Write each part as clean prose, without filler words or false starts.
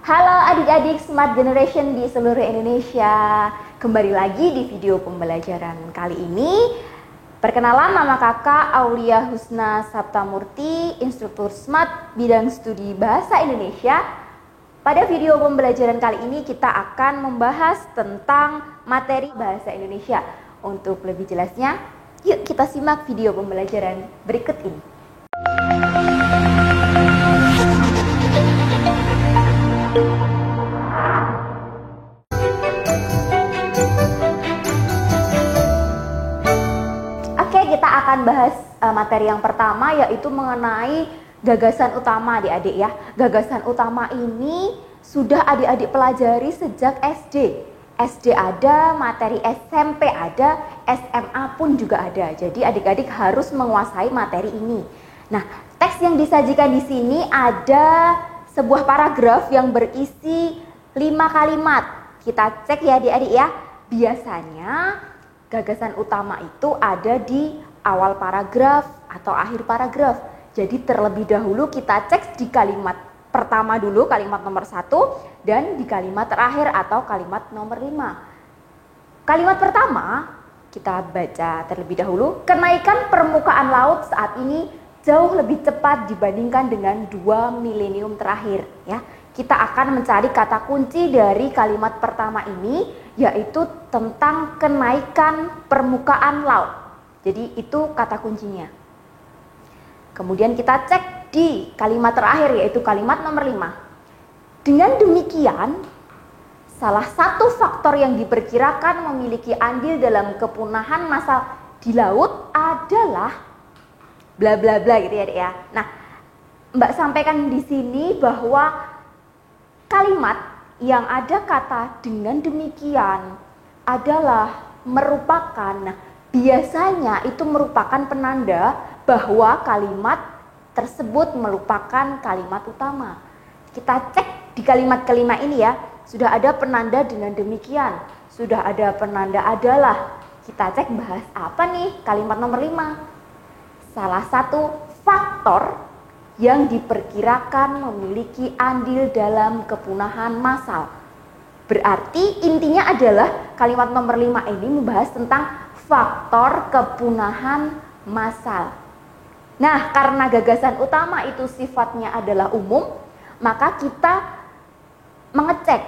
Halo adik-adik Smart Generation di seluruh Indonesia. Kembali lagi di video pembelajaran kali ini. Perkenalan, nama kakak Aulia Husna Saptamurti, instruktur Smart bidang studi Bahasa Indonesia. Pada video pembelajaran kali ini kita akan membahas tentang materi Bahasa Indonesia. Untuk lebih jelasnya, yuk kita simak video pembelajaran berikut ini. Kita akan bahas materi yang pertama, yaitu mengenai gagasan utama adik-adik ya. Gagasan utama ini sudah adik-adik pelajari sejak SD. SD ada, materi SMP ada, SMA pun juga ada. Jadi adik-adik harus menguasai materi ini. Nah, teks yang disajikan di sini ada sebuah paragraf yang berisi 5 kalimat. Kita cek ya adik-adik ya. Biasanya gagasan utama itu ada di awal paragraf atau akhir paragraf. Jadi terlebih dahulu kita cek di kalimat pertama dulu, kalimat nomor 1, dan di kalimat terakhir atau kalimat nomor 5. Kalimat pertama kita baca terlebih dahulu. Kenaikan permukaan laut saat ini jauh lebih cepat dibandingkan dengan 2 milenium terakhir ya. Kita akan mencari kata kunci dari kalimat pertama ini, yaitu tentang kenaikan permukaan laut. Jadi itu kata kuncinya. Kemudian kita cek di kalimat terakhir, yaitu kalimat nomor 5. Dengan demikian, salah satu faktor yang diperkirakan memiliki andil dalam kepunahan massal di laut adalah bla bla bla gitu ya, Dek ya. Nah, Mbak sampaikan di sini bahwa kalimat yang ada kata dengan demikian adalah merupakan, biasanya itu merupakan penanda bahwa kalimat tersebut merupakan kalimat utama. Kita cek di kalimat kelima ini ya, sudah ada penanda dengan demikian, sudah ada penanda adalah. Kita cek bahas apa nih kalimat nomor 5. Salah satu faktor yang diperkirakan memiliki andil dalam kepunahan massal. Berarti intinya adalah kalimat nomor 5 ini membahas tentang faktor kepunahan massal. Nah, karena gagasan utama itu sifatnya adalah umum, maka kita mengecek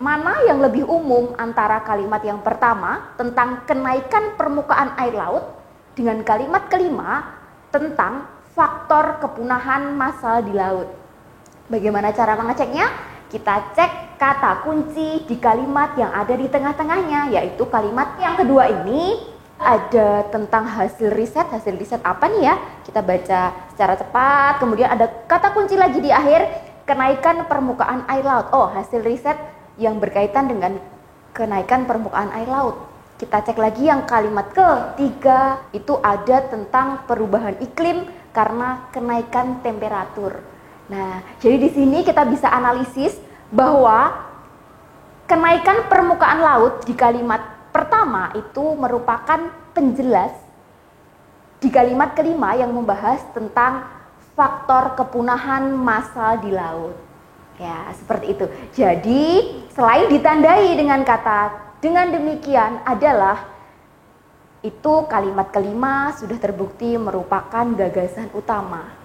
mana yang lebih umum antara kalimat yang pertama tentang kenaikan permukaan air laut dengan kalimat kelima tentang faktor kepunahan massal di laut. Bagaimana cara mengeceknya? Kita cek kata kunci di kalimat yang ada di tengah-tengahnya, yaitu kalimat yang kedua ini ada tentang hasil riset. Hasil riset apa nih ya? Kita baca secara cepat. Kemudian ada kata kunci lagi di akhir, kenaikan permukaan air laut. Oh, hasil riset yang berkaitan dengan kenaikan permukaan air laut. Kita cek lagi yang kalimat ketiga, itu ada tentang perubahan iklim karena kenaikan temperatur. Nah, jadi di sini kita bisa analisis bahwa kenaikan permukaan laut di kalimat pertama itu merupakan penjelas di kalimat kelima yang membahas tentang faktor kepunahan massal di laut. Ya, seperti itu. Jadi, selain ditandai dengan kata dengan demikian adalah, itu kalimat kelima sudah terbukti merupakan gagasan utama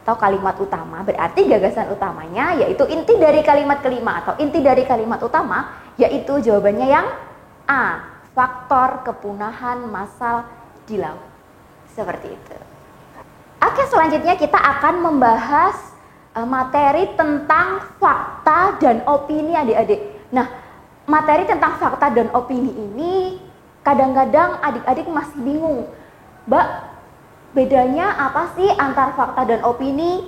atau kalimat utama. Berarti gagasan utamanya yaitu inti dari kalimat kelima atau inti dari kalimat utama, yaitu jawabannya yang A, faktor kepunahan massal di laut. Seperti itu. Oke, selanjutnya kita akan membahas materi tentang fakta dan opini adik-adik. Nah, materi tentang fakta dan opini ini kadang-kadang adik-adik masih bingung. Mbak, bedanya apa sih antara fakta dan opini?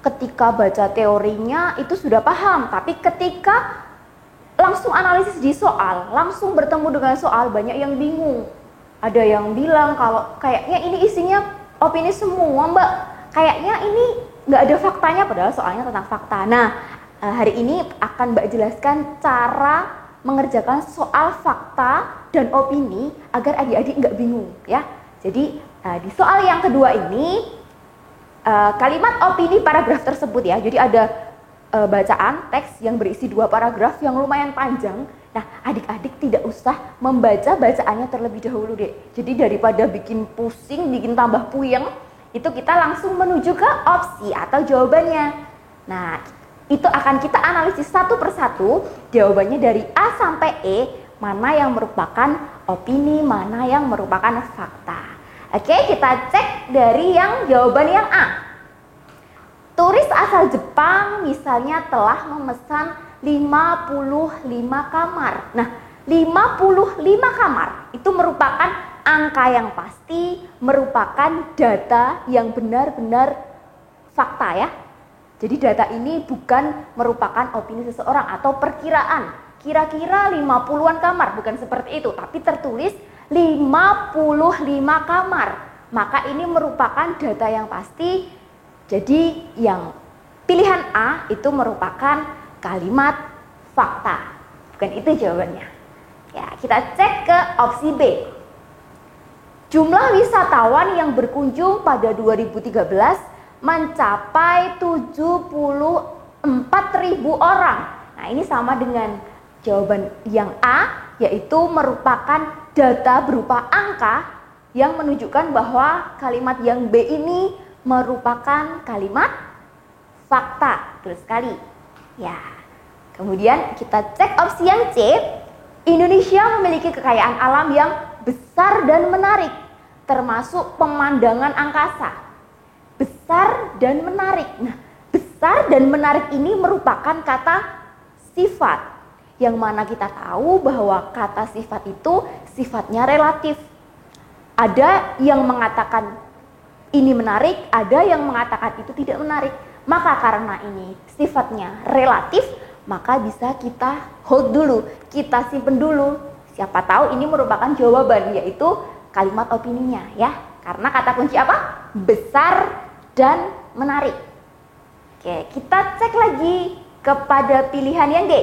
Ketika baca teorinya itu sudah paham, tapi ketika langsung analisis di soal, langsung bertemu dengan soal, banyak yang bingung. Ada yang bilang kalau kayaknya ini isinya opini semua Mbak, kayaknya ini nggak ada faktanya, padahal soalnya tentang fakta. Nah, hari ini akan Mbak jelaskan cara mengerjakan soal fakta dan opini agar adik-adik nggak bingung ya. Jadi di soal yang kedua ini kalimat opini paragraf tersebut ya. Jadi ada bacaan teks yang berisi 2 paragraf yang lumayan panjang. Nah, adik-adik tidak usah membaca bacaannya terlebih dahulu, Dek. Jadi daripada bikin pusing, bikin tambah puyeng, itu kita langsung menuju ke opsi atau jawabannya. Nah, itu akan kita analisis satu persatu jawabannya dari A sampai E, mana yang merupakan opini, mana yang merupakan fakta. Oke, kita cek dari yang jawaban yang A. Turis asal Jepang misalnya telah memesan 55 kamar. Nah, 55 kamar itu merupakan angka yang pasti, merupakan data yang benar-benar fakta ya. Jadi data ini bukan merupakan opini seseorang atau perkiraan. Kira-kira 50-an kamar, bukan seperti itu, tapi tertulis 55 kamar. Maka ini merupakan data yang pasti. Jadi yang pilihan A itu merupakan kalimat fakta. Bukan itu jawabannya. Ya, kita cek ke opsi B. Jumlah wisatawan yang berkunjung pada 2013 mencapai 74.000 orang. Nah, ini sama dengan jawaban yang A, yaitu merupakan data berupa angka yang menunjukkan bahwa kalimat yang B ini merupakan kalimat fakta. Betul sekali. Ya. Kemudian kita cek opsi yang C. Indonesia memiliki kekayaan alam yang besar dan menarik, termasuk pemandangan angkasa. Besar dan menarik. Nah, besar dan menarik ini merupakan kata sifat, yang mana kita tahu bahwa kata sifat itu sifatnya relatif. Ada yang mengatakan ini menarik, ada yang mengatakan itu tidak menarik. Maka karena ini sifatnya relatif, maka bisa kita hold dulu, kita simpen dulu. Siapa tahu ini merupakan jawaban, yaitu kalimat opininya ya. Karena kata kunci apa? Besar dan menarik. Oke, kita cek lagi kepada pilihan yang D.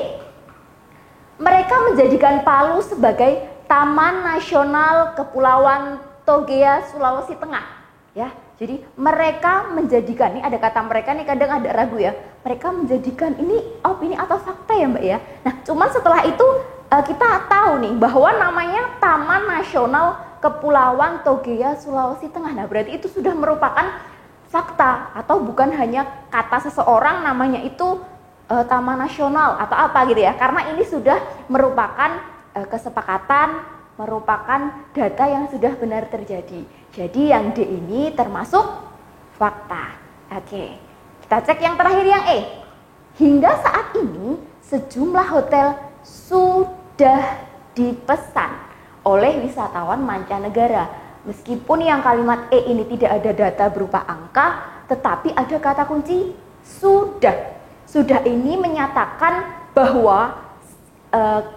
Mereka menjadikan Palu sebagai Taman Nasional Kepulauan Togea, Sulawesi Tengah. Ya, jadi mereka menjadikan, ini ada kata mereka nih kadang ada ragu ya. Mereka menjadikan ini opini atau fakta ya Mbak ya. Nah, cuman setelah itu kita tahu nih bahwa namanya Taman Nasional Kepulauan Togea, Sulawesi Tengah. Nah, berarti itu sudah merupakan fakta atau bukan hanya kata seseorang namanya itu Taman Nasional atau apa gitu ya. Karena ini sudah merupakan kesepakatan, merupakan data yang sudah benar terjadi. Jadi yang D ini termasuk fakta. Oke, kita cek yang terakhir yang E. Hingga saat ini sejumlah hotel sudah dipesan oleh wisatawan mancanegara. Meskipun yang kalimat E ini tidak ada data berupa angka, tetapi ada kata kunci sudah. Sudah ini menyatakan bahwa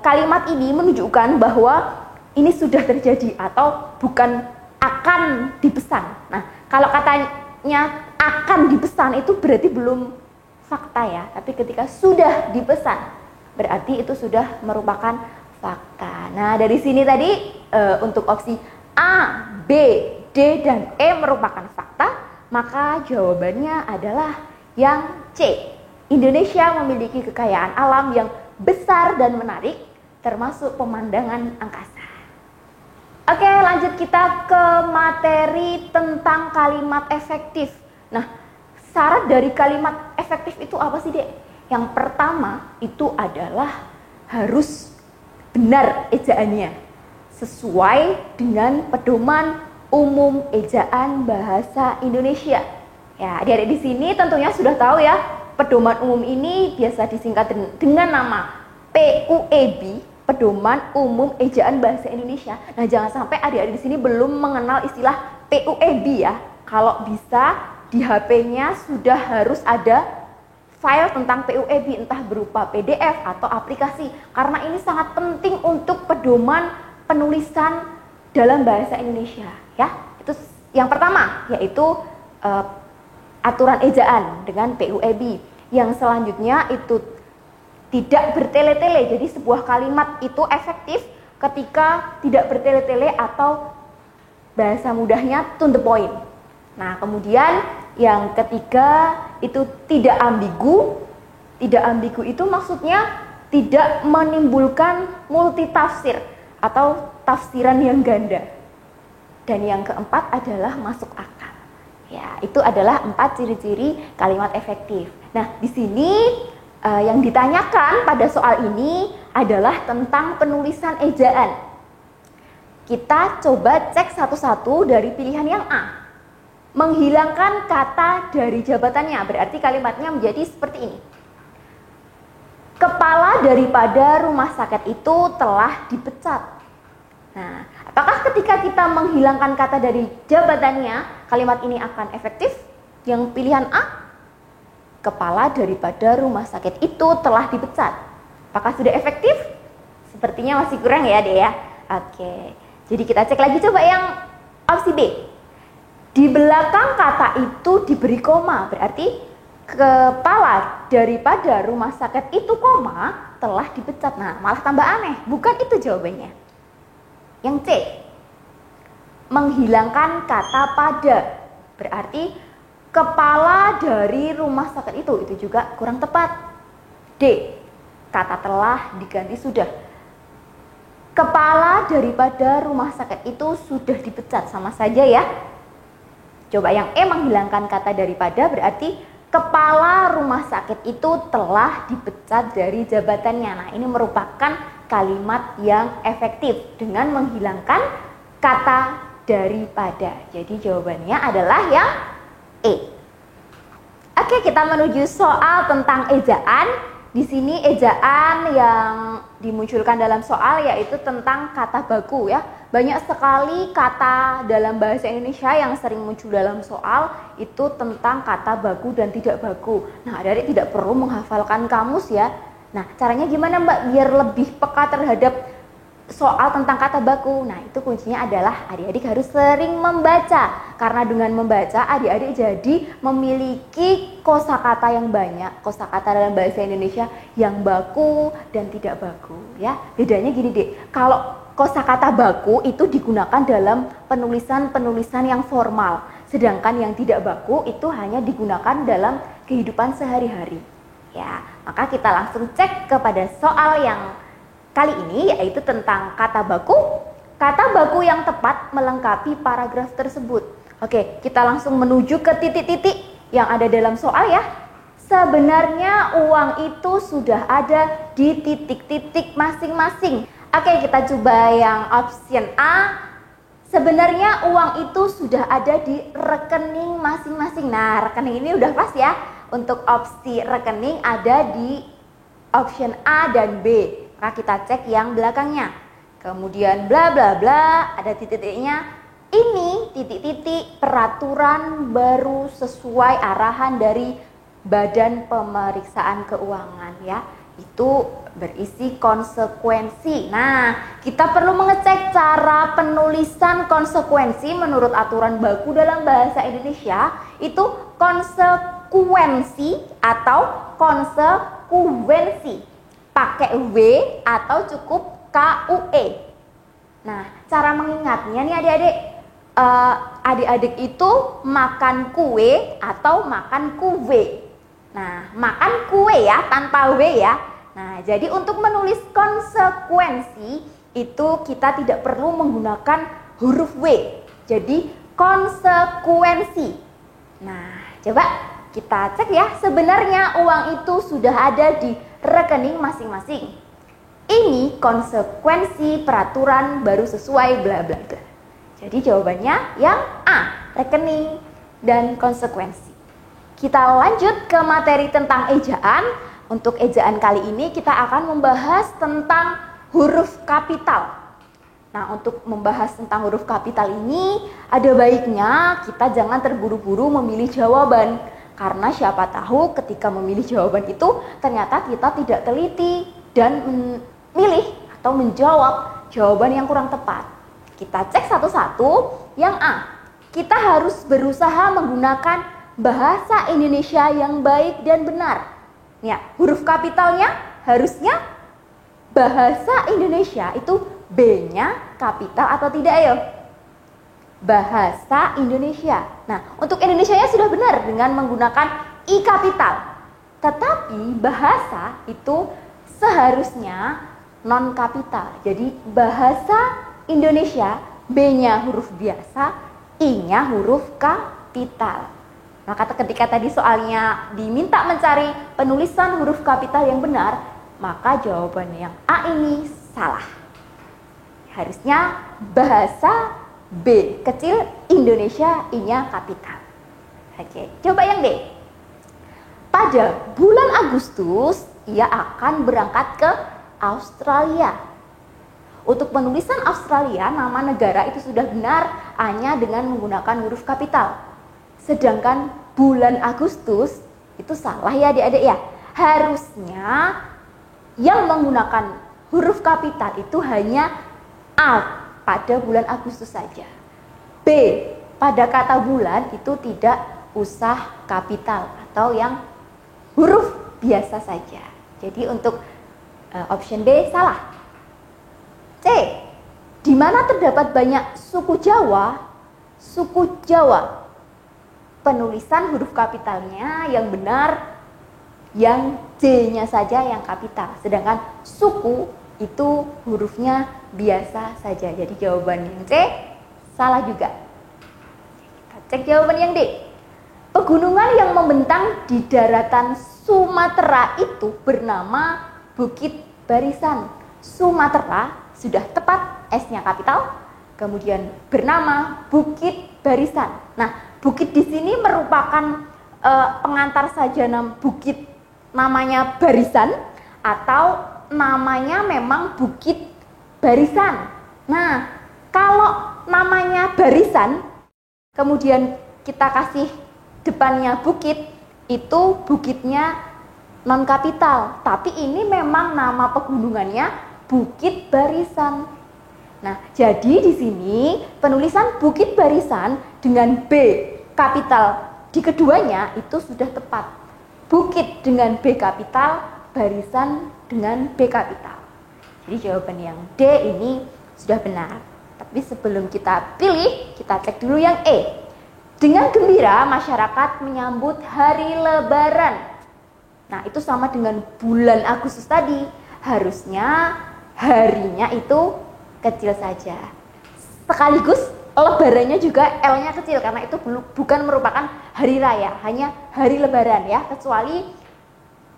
kalimat ini menunjukkan bahwa ini sudah terjadi atau bukan akan dipesan. Nah, kalau katanya akan dipesan itu berarti belum fakta ya. Tapi ketika sudah dipesan berarti itu sudah merupakan fakta. Nah, dari sini tadi untuk opsi A, B, D, dan E merupakan fakta, maka jawabannya adalah yang C. Indonesia memiliki kekayaan alam yang besar dan menarik, termasuk pemandangan angkasa. Oke, lanjut kita ke materi tentang kalimat efektif. Nah, syarat dari kalimat efektif itu apa sih, Dek? Yang pertama itu adalah harus benar ejaannya, sesuai dengan pedoman umum ejaan bahasa Indonesia. Ya, adik-adik di sini tentunya sudah tahu ya, pedoman umum ini biasa disingkat dengan nama PUEB. Pedoman Umum Ejaan Bahasa Indonesia. Nah, jangan sampai adik-adik di sini belum mengenal istilah PUEB ya. Kalau bisa di HP-nya sudah harus ada file tentang PUEB, entah berupa PDF atau aplikasi. Karena ini sangat penting untuk pedoman penulisan dalam bahasa Indonesia ya. Itu yang pertama, yaitu aturan ejaan dengan PUEB. Yang selanjutnya itu tidak bertele-tele, jadi sebuah kalimat itu efektif ketika tidak bertele-tele atau bahasa mudahnya to the point. Nah, kemudian yang ketiga itu tidak ambigu, Tidak ambigu itu maksudnya tidak menimbulkan multitafsir atau tafsiran yang ganda. Dan yang keempat adalah masuk akal. Ya, itu adalah 4 ciri-ciri kalimat efektif. Nah, di sini yang ditanyakan pada soal ini adalah tentang penulisan ejaan. Kita coba cek satu-satu dari pilihan yang A. Menghilangkan kata dari jabatannya, berarti kalimatnya menjadi seperti ini. Kepala daripada rumah sakit itu telah dipecat. Nah, apakah ketika kita menghilangkan kata dari jabatannya, kalimat ini akan efektif? Yang pilihan A, kepala daripada rumah sakit itu telah dipecat. Apakah sudah efektif? Sepertinya masih kurang ya, Dek ya. Oke, jadi kita cek lagi coba yang opsi B. Di belakang kata itu diberi koma, berarti kepala daripada rumah sakit itu koma telah dipecat. Nah, malah tambah aneh, bukan itu jawabannya. Yang C, menghilangkan kata pada, berarti kepala dari rumah sakit itu juga kurang tepat. D, kata telah diganti sudah. Kepala daripada rumah sakit itu sudah dipecat, sama saja ya. Coba yang E, menghilangkan kata daripada, berarti kepala rumah sakit itu telah dipecat dari jabatannya. Nah, ini merupakan kalimat yang efektif dengan menghilangkan kata daripada. Jadi jawabannya adalah yang E. Oke, kita menuju soal tentang ejaan. Di sini ejaan yang dimunculkan dalam soal yaitu tentang kata baku ya. Banyak sekali kata dalam bahasa Indonesia yang sering muncul dalam soal itu tentang kata baku dan tidak baku. Nah, adik-adik tidak perlu menghafalkan kamus ya. Nah, caranya gimana Mbak biar lebih peka terhadap soal tentang kata baku? Nah, itu kuncinya adalah adik-adik harus sering membaca. Karena dengan membaca adik-adik jadi memiliki kosakata yang banyak, kosakata dalam bahasa Indonesia yang baku dan tidak baku ya. Bedanya gini, Dek. Kalau kosakata baku itu digunakan dalam penulisan-penulisan yang formal, sedangkan yang tidak baku itu hanya digunakan dalam kehidupan sehari-hari. Ya, maka kita langsung cek kepada soal yang kali ini yaitu tentang kata baku. Kata baku yang tepat melengkapi paragraf tersebut. Oke, kita langsung menuju ke titik-titik yang ada dalam soal ya. Sebenarnya uang itu sudah ada di titik-titik masing-masing. Oke, kita coba yang option A. Sebenarnya uang itu sudah ada di rekening masing-masing. Nah, rekening ini udah pas ya. Untuk opsi rekening ada di option A dan B. Maka kita cek yang belakangnya. Kemudian bla bla bla, ada titik-titiknya. Ini titik-titik peraturan baru sesuai arahan dari Badan Pemeriksaan Keuangan ya. Itu berisi konsekuensi. Nah, kita perlu mengecek cara penulisan konsekuensi menurut aturan baku dalam bahasa Indonesia. Itu konsekuensi atau konsekuensi. Pakai W atau cukup KUE. Nah, cara mengingatnya nih adik-adik. Adik-adik itu makan kue atau makan kuwe. Nah, makan kue ya, tanpa W ya. Nah, jadi untuk menulis konsekuensi itu kita tidak perlu menggunakan huruf W. Jadi konsekuensi. Nah, coba kita cek ya. Sebenarnya uang itu sudah ada di rekening masing-masing. Ini konsekuensi peraturan baru sesuai bla bla bla. Jadi jawabannya yang A, rekening dan konsekuensi. Kita lanjut ke materi tentang ejaan. Untuk ejaan kali ini kita akan membahas tentang huruf kapital. Nah, untuk membahas tentang huruf kapital ini, ada baiknya kita jangan terburu-buru memilih jawaban. Karena siapa tahu ketika memilih jawaban itu ternyata kita tidak teliti dan memilih atau menjawab jawaban yang kurang tepat. Kita cek satu-satu. Yang A, kita harus berusaha menggunakan bahasa Indonesia yang baik dan benar. Ya, huruf kapitalnya harusnya bahasa Indonesia itu B-nya kapital atau tidak ayo? Bahasa Indonesia. Nah, untuk Indonesianya sudah benar dengan menggunakan I kapital. Tetapi bahasa itu seharusnya non kapital. Jadi bahasa Indonesia B-nya huruf biasa, I-nya huruf kapital. Maka ketika tadi soalnya diminta mencari penulisan huruf kapital yang benar, maka jawaban yang A ini salah. Harusnya bahasa B kecil, Indonesia I-nya kapital. Oke, coba yang D. Pada bulan Agustus, ia akan berangkat ke Australia. Untuk penulisan Australia, nama negara itu sudah benar, A-nya dengan menggunakan huruf kapital. Sedangkan bulan Agustus itu salah ya adik-adik ya. Harusnya yang menggunakan huruf kapital itu hanya A pada bulan Agustus saja. B, pada kata bulan itu tidak usah kapital atau yang huruf biasa saja. Jadi untuk option B salah. C, di mana terdapat banyak suku Jawa? Suku Jawa. Penulisan huruf kapitalnya yang benar yang J-nya saja yang kapital. Sedangkan suku itu hurufnya biasa saja. Jadi jawaban yang C salah juga. Kita cek jawaban yang D. Pegunungan yang membentang di daratan Sumatera itu bernama Bukit Barisan. Sumatera sudah tepat, S-nya kapital, kemudian bernama Bukit Barisan. Nah, bukit di sini merupakan pengantar saja bukit namanya Barisan atau namanya memang Bukit Barisan. Nah, kalau namanya Barisan, kemudian kita kasih depannya bukit, itu bukitnya non kapital, tapi ini memang nama pegunungannya Bukit Barisan. Nah, jadi di sini penulisan Bukit Barisan dengan B kapital di keduanya itu sudah tepat. Bukit dengan B kapital, barisan dengan B kapital. Jadi jawaban yang D ini sudah benar. Tapi sebelum kita pilih, kita cek dulu yang E. Dengan gembira masyarakat menyambut hari Lebaran. Nah, itu sama dengan bulan Agustus tadi. Harusnya harinya itu kecil saja. Sekaligus lebarannya juga L-nya kecil karena itu bukan merupakan hari raya, hanya hari Lebaran ya. Kecuali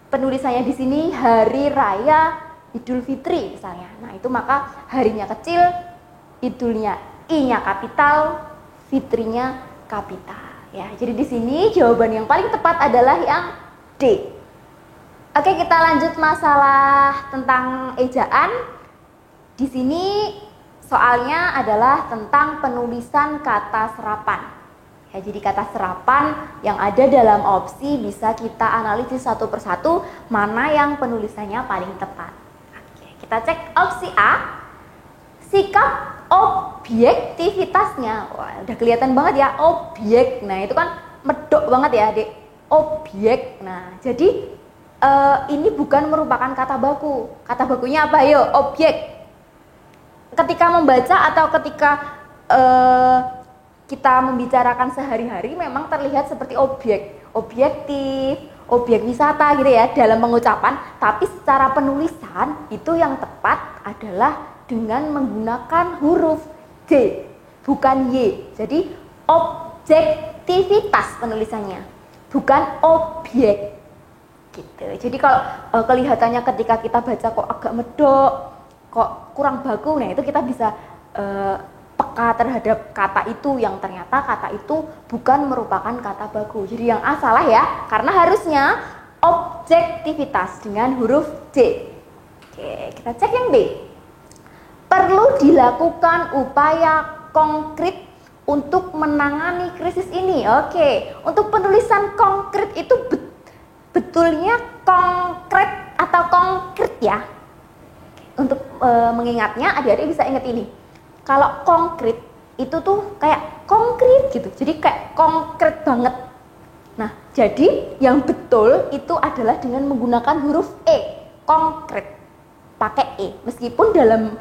penulisannya di sini hari raya Idul Fitri misalnya. Nah, itu maka harinya kecil, idulnya I-nya kapital, fitrinya kapital ya. Jadi di sini jawaban yang paling tepat adalah yang D. Oke, kita lanjut masalah tentang ejaan. Di sini soalnya adalah tentang penulisan kata serapan. Ya, jadi kata serapan yang ada dalam opsi bisa kita analisis satu persatu mana yang penulisannya paling tepat. Oke, kita cek opsi A. Sikap objektivitasnya. Wah, udah kelihatan banget ya, objek. Nah, itu kan medok banget ya, Adik. Objek. Nah, jadi ini bukan merupakan kata baku. Kata bakunya apa? Yo, objek. Ketika membaca atau ketika kita membicarakan sehari-hari memang terlihat seperti objek. Objektif, objek wisata gitu ya dalam pengucapan. Tapi secara penulisan itu yang tepat adalah dengan menggunakan huruf J, bukan Y. Jadi objektivitas penulisannya, bukan objek gitu. Jadi kalau kelihatannya ketika kita baca kok agak medok, kok kurang baku, nah itu kita bisa peka terhadap kata itu yang ternyata kata itu bukan merupakan kata baku. Jadi yang A salah ya, karena harusnya objektivitas dengan huruf J. Oke, kita cek yang D. Perlu dilakukan upaya konkret untuk menangani krisis ini. Oke, untuk penulisan konkret itu betulnya konkret atau konkret ya. Untuk mengingatnya, adik-adik bisa ingat ini. Kalau konkret itu tuh kayak konkret gitu. Jadi kayak konkret banget. Nah, jadi yang betul itu adalah dengan menggunakan huruf E, konkret. Pakai E. Meskipun dalam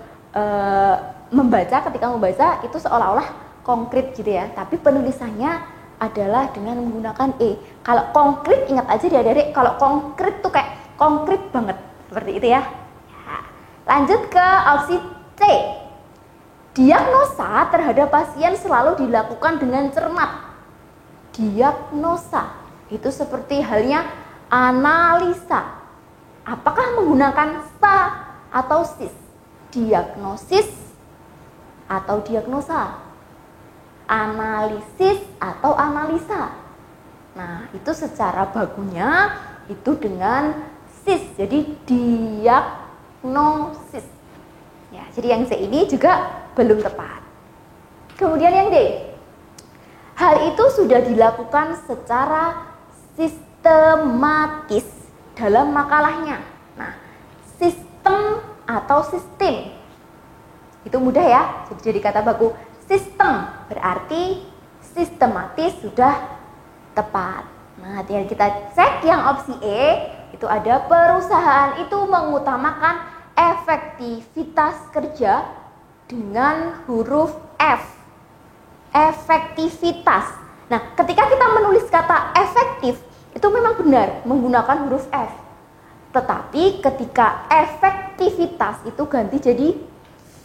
ketika membaca itu seolah-olah konkret gitu ya, tapi penulisannya adalah dengan menggunakan E. Kalau konkret, ingat aja ya adik-adik, kalau konkret tuh kayak konkret banget, seperti itu ya. Lanjut ke opsi C. Diagnosa terhadap pasien selalu dilakukan dengan cermat. Diagnosa itu seperti halnya analisa. Apakah menggunakan sa atau sis? Diagnosis atau diagnosa? Analisis atau analisa? Nah, itu secara bakunya itu dengan sis. Jadi diagnosis. Ya, jadi yang C ini juga belum tepat. Kemudian yang D. Hal itu sudah dilakukan secara sistematis dalam makalahnya. Nah, sistem atau sistem itu mudah ya. Jadi kata baku sistem berarti sistematis sudah tepat. Nah, tinggal kita cek yang opsi E, itu ada perusahaan itu mengutamakan efektivitas kerja dengan huruf F. Efektivitas. Nah, ketika kita menulis kata efektif, itu memang benar menggunakan huruf F. Tetapi ketika efektivitas itu ganti jadi V.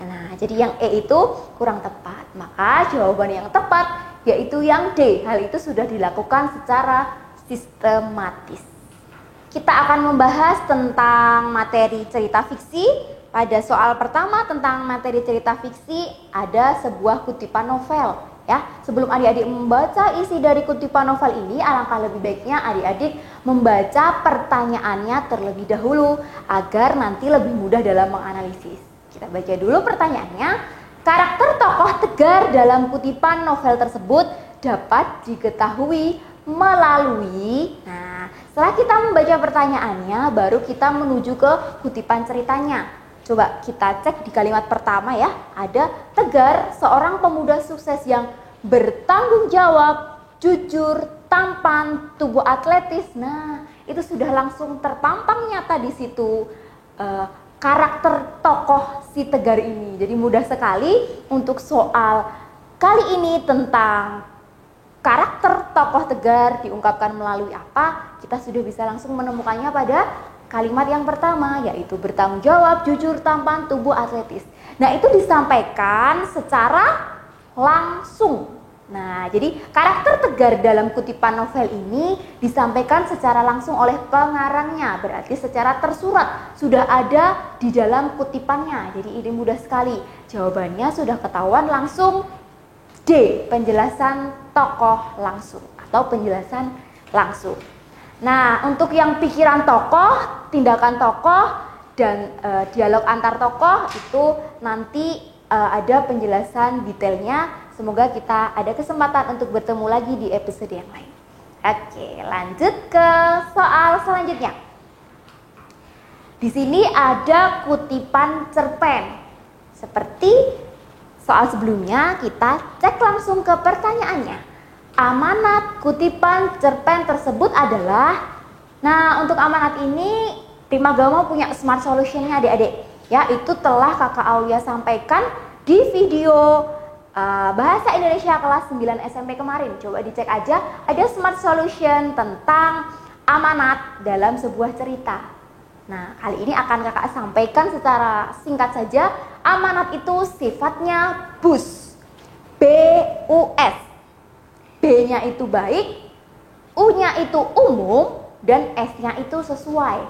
Nah, jadi yang E itu kurang tepat. Maka jawaban yang tepat yaitu yang D. Hal itu sudah dilakukan secara sistematis. Kita akan membahas tentang materi cerita fiksi. Pada soal pertama tentang materi cerita fiksi ada sebuah kutipan novel ya. Sebelum adik-adik membaca isi dari kutipan novel ini, alangkah lebih baiknya adik-adik membaca pertanyaannya terlebih dahulu agar nanti lebih mudah dalam menganalisis. Kita baca dulu pertanyaannya. Karakter tokoh Tegar dalam kutipan novel tersebut dapat diketahui melalui. Nah, setelah kita membaca pertanyaannya, baru kita menuju ke kutipan ceritanya. Coba kita cek di kalimat pertama ya. Ada Tegar, seorang pemuda sukses yang bertanggung jawab, jujur, tampan, tubuh atletis. Nah, itu sudah langsung terpampang nyata di situ karakter tokoh si Tegar ini. Jadi mudah sekali untuk soal kali ini tentang karakter tokoh Tegar diungkapkan melalui apa, kita sudah bisa langsung menemukannya pada kalimat yang pertama, yaitu bertanggung jawab, jujur, tampan, tubuh atletis. Nah, itu disampaikan secara langsung. Nah, jadi karakter Tegar dalam kutipan novel ini disampaikan secara langsung oleh pengarangnya, berarti secara tersurat sudah ada di dalam kutipannya. Jadi ini mudah sekali. Jawabannya sudah ketahuan langsung D, penjelasan tokoh langsung atau penjelasan langsung. Nah, untuk yang pikiran tokoh, tindakan tokoh, dan dialog antar tokoh itu nanti ada penjelasan detailnya. Semoga kita ada kesempatan untuk bertemu lagi di episode yang lain. Oke, lanjut ke soal selanjutnya. Di sini ada kutipan cerpen. Seperti soal sebelumnya, kita cek langsung ke pertanyaannya. Amanat kutipan cerpen tersebut adalah, nah untuk amanat ini Primagama punya smart solutionnya adik-adik ya, itu telah kakak Aulia sampaikan di video Bahasa Indonesia kelas 9 SMP kemarin. Coba dicek aja, ada smart solution tentang amanat dalam sebuah cerita. Nah, kali ini akan kakak sampaikan secara singkat saja. Amanat itu sifatnya BUS, B-U-S. B-nya itu baik, U-nya itu umum, dan S-nya itu sesuai.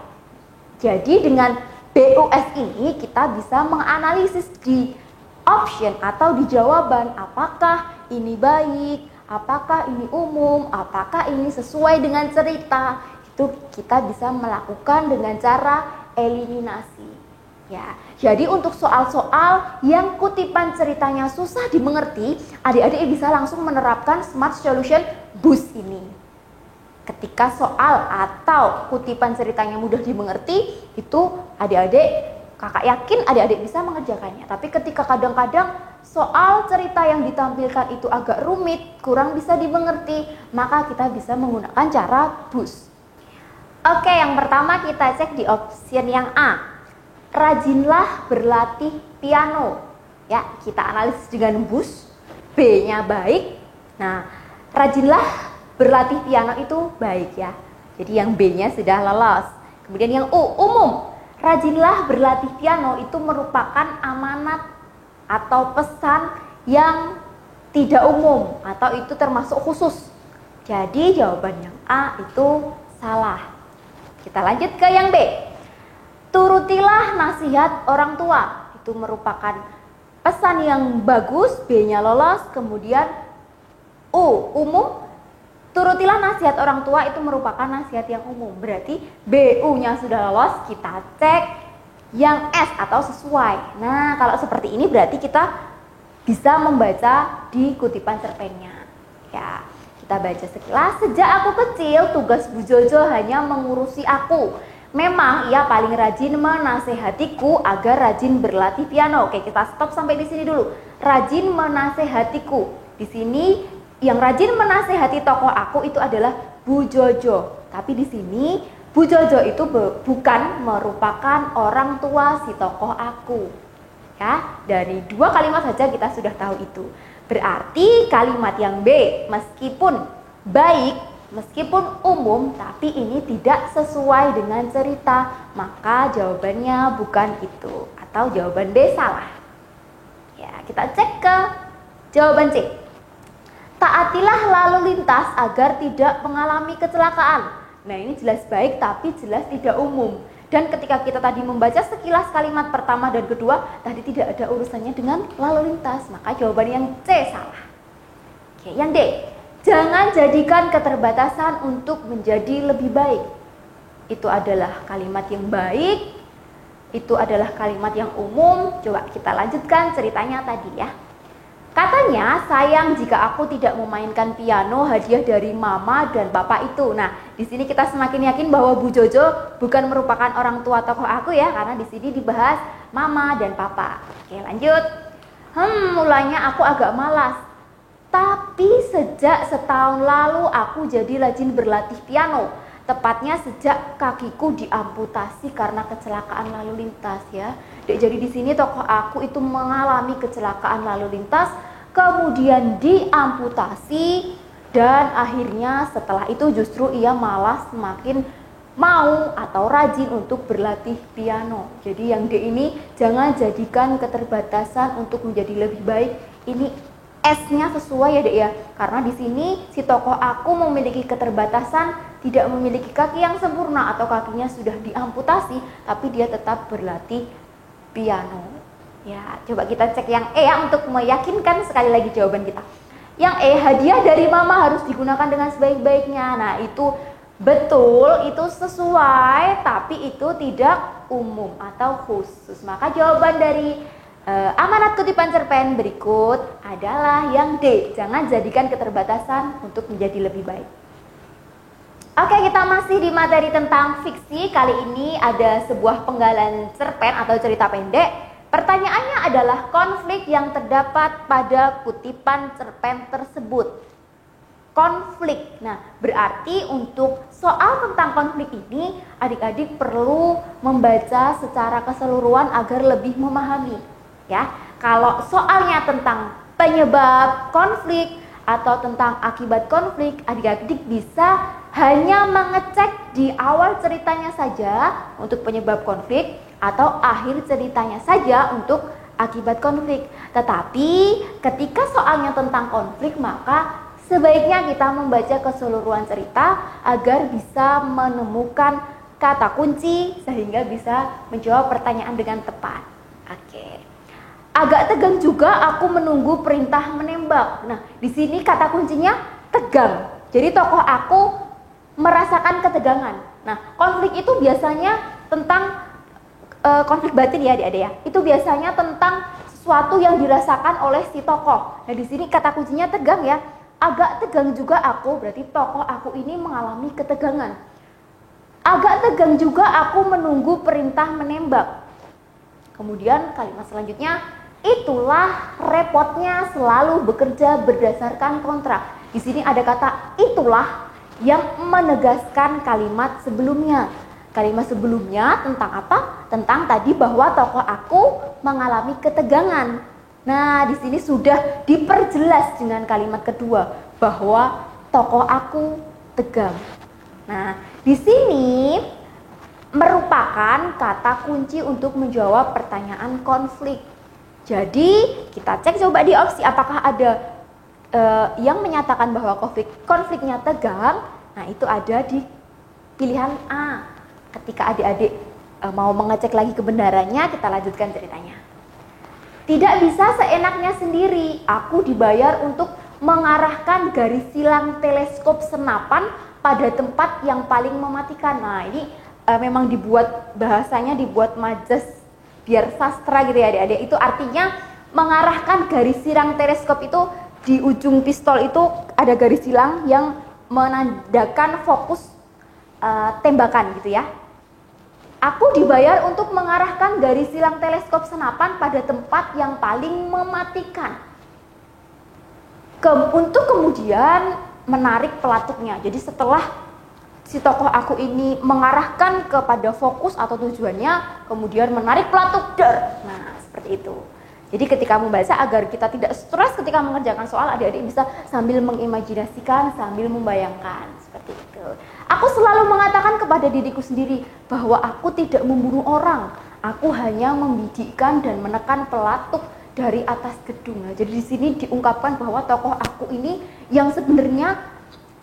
Jadi dengan BUS ini kita bisa menganalisis di option atau di jawaban, apakah ini baik, apakah ini umum, apakah ini sesuai dengan cerita. Itu kita bisa melakukan dengan cara eliminasi. Ya, jadi untuk soal-soal yang kutipan ceritanya susah dimengerti, adik-adik bisa langsung menerapkan smart solution BUS ini. Ketika soal atau kutipan ceritanya mudah dimengerti, itu adik-adik, kakak yakin adik-adik bisa mengerjakannya. Tapi ketika kadang-kadang soal cerita yang ditampilkan itu agak rumit, kurang bisa dimengerti, maka kita bisa menggunakan cara BUS. Oke, yang pertama kita cek di option yang A. Rajinlah berlatih piano. Ya, kita analisis dengan BUS. B-nya baik. Nah, Rajinlah berlatih piano itu baik ya. Jadi yang B-nya sudah lolos. Kemudian yang U, umum. Rajinlah berlatih piano itu merupakan amanat atau pesan yang tidak umum atau itu termasuk khusus. Jadi jawaban yang A itu salah. Kita lanjut ke yang B. Turutilah nasihat orang tua. Itu merupakan pesan yang bagus, B-nya lolos. Kemudian U, umum. Turutilah nasihat orang tua itu merupakan nasihat yang umum. Berarti BU-nya sudah lolos, kita cek yang S atau sesuai. Nah, kalau seperti ini berarti kita bisa membaca di kutipan cerpennya. Ya, kita baca sekilas. Sejak aku kecil, tugas Bu Jojo hanya mengurusi aku. Memang ia paling rajin menasehatiku agar rajin berlatih piano. Oke, kita stop sampai di sini dulu. Rajin menasehatiku. Di sini yang rajin menasehati tokoh aku itu adalah Bu Jojo. Tapi di sini Bu Jojo itu bukan merupakan orang tua si tokoh aku. Ya, dari dua kalimat saja kita sudah tahu itu. Berarti kalimat yang B meskipun baik, meskipun umum, tapi ini tidak sesuai dengan cerita, maka jawabannya bukan itu atau jawaban B salah. Ya, kita cek ke jawaban C. Taatilah lalu lintas agar tidak mengalami kecelakaan. Nah, ini jelas baik tapi jelas tidak umum. Dan ketika kita tadi membaca sekilas kalimat pertama dan kedua, tadi tidak ada urusannya dengan lalu lintas. Maka jawaban yang C salah. Oke, yang D. Jangan jadikan keterbatasan untuk menjadi lebih baik. Itu adalah kalimat yang baik. Itu adalah kalimat yang umum. Coba kita lanjutkan ceritanya tadi ya. Katanya, sayang jika aku tidak memainkan piano hadiah dari mama dan papa itu. Nah, di sini kita semakin yakin bahwa Bu Jojo bukan merupakan orang tua tokoh aku ya, karena di sini dibahas mama dan papa. Oke, lanjut. Mulanya aku agak malas. Tapi sejak setahun lalu aku jadi rajin berlatih piano. Tepatnya sejak kakiku diamputasi karena kecelakaan lalu lintas ya. Jadi di sini tokoh aku itu mengalami kecelakaan lalu lintas, kemudian diamputasi dan akhirnya setelah itu justru ia malah semakin mau atau rajin untuk berlatih piano. Jadi yang D ini jangan jadikan keterbatasan untuk menjadi lebih baik. Ini S-nya sesuai ya Dek ya. Karena di sini si tokoh aku memiliki keterbatasan, tidak memiliki kaki yang sempurna atau kakinya sudah diamputasi, tapi dia tetap berlatih piano. Ya, coba kita cek yang E ya untuk meyakinkan sekali lagi jawaban kita. Yang E, hadiah dari mama harus digunakan dengan sebaik-baiknya. Nah, itu betul, itu sesuai, tapi itu tidak umum atau khusus. Maka jawaban dari amanat kutipan cerpen berikut adalah yang D. Jangan jadikan keterbatasan untuk menjadi lebih baik. Oke, kita masih di materi tentang fiksi. Kali ini ada sebuah penggalan cerpen atau cerita pendek. Pertanyaannya adalah konflik yang terdapat pada kutipan cerpen tersebut. Konflik. Nah, berarti untuk soal tentang konflik ini adik-adik perlu membaca secara keseluruhan agar lebih memahami. Ya, kalau soalnya tentang penyebab konflik atau tentang akibat konflik, adik-adik bisa hanya mengecek di awal ceritanya saja untuk penyebab konflik atau akhir ceritanya saja untuk akibat konflik. Tetapi ketika soalnya tentang konflik, maka sebaiknya kita membaca keseluruhan cerita agar bisa menemukan kata kunci sehingga bisa menjawab pertanyaan dengan tepat. Oke. Agak tegang juga aku menunggu perintah menembak. Nah, di sini kata kuncinya tegang. Jadi tokoh aku merasakan ketegangan. Nah, konflik itu biasanya tentang konflik batin ya adik-adik ya. Itu biasanya tentang sesuatu yang dirasakan oleh si tokoh. Nah, di sini kata kuncinya tegang ya. Agak tegang juga aku, berarti tokoh aku ini mengalami ketegangan. Agak tegang juga aku menunggu perintah menembak. Kemudian kalimat selanjutnya, itulah repotnya selalu bekerja berdasarkan kontrak. Di sini ada kata itulah yang menegaskan kalimat sebelumnya. Kalimat sebelumnya tentang apa? Tentang tadi bahwa tokoh aku mengalami ketegangan. Nah, di sini sudah diperjelas dengan kalimat kedua bahwa tokoh aku tegang. Nah, di sini merupakan kata kunci untuk menjawab pertanyaan konflik. Jadi, kita cek coba di opsi apakah ada yang menyatakan bahwa konfliknya tegang. Nah, itu ada di pilihan A. Ketika adik-adik mau mengecek lagi kebenarannya, kita lanjutkan ceritanya. Tidak bisa seenaknya sendiri, aku dibayar untuk mengarahkan garis silang teleskop senapan pada tempat yang paling mematikan. Nah, ini memang bahasanya dibuat majas biar sastra gitu ya adik-adik. Itu artinya mengarahkan garis silang teleskop itu di ujung pistol itu ada garis silang yang menandakan fokus tembakan gitu ya. Aku dibayar untuk mengarahkan garis silang teleskop senapan pada tempat yang paling mematikan. Untuk kemudian menarik pelatuknya. Jadi setelah si tokoh aku ini mengarahkan kepada fokus atau tujuannya, kemudian menarik pelatuk, nah seperti itu. Jadi ketika membaca, agar kita tidak stres ketika mengerjakan soal, adik-adik bisa sambil mengimajinasikan, sambil membayangkan, seperti itu. Aku selalu mengatakan kepada diriku sendiri bahwa aku tidak membunuh orang, aku hanya membidikkan dan menekan pelatuk dari atas gedung. Nah, jadi di sini diungkapkan bahwa tokoh aku ini yang sebenarnya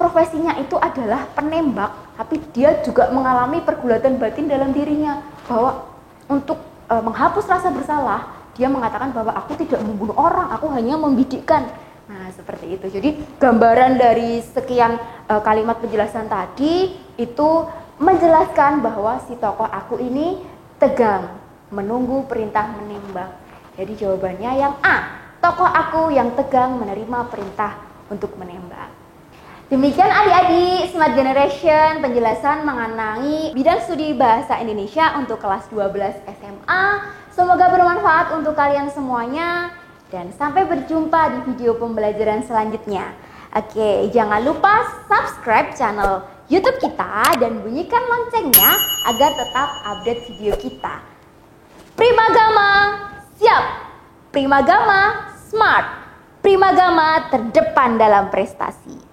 profesinya itu adalah penembak, tapi dia juga mengalami pergulatan batin dalam dirinya bahwa untuk menghapus rasa bersalah, dia mengatakan bahwa aku tidak membunuh orang, aku hanya membidikkan. Nah, seperti itu. Jadi gambaran dari sekian kalimat penjelasan tadi itu menjelaskan bahwa si tokoh aku ini tegang, menunggu perintah menembak. Jadi jawabannya yang A, tokoh aku yang tegang menerima perintah untuk menembak. Demikian adik-adik Smart Generation penjelasan mengenai bidang studi bahasa Indonesia untuk kelas 12 SMA. Semoga bermanfaat untuk kalian semuanya dan sampai berjumpa di video pembelajaran selanjutnya. Oke, jangan lupa subscribe channel YouTube kita dan bunyikan loncengnya agar tetap update video kita. Primagama siap, Primagama smart, Primagama terdepan dalam prestasi.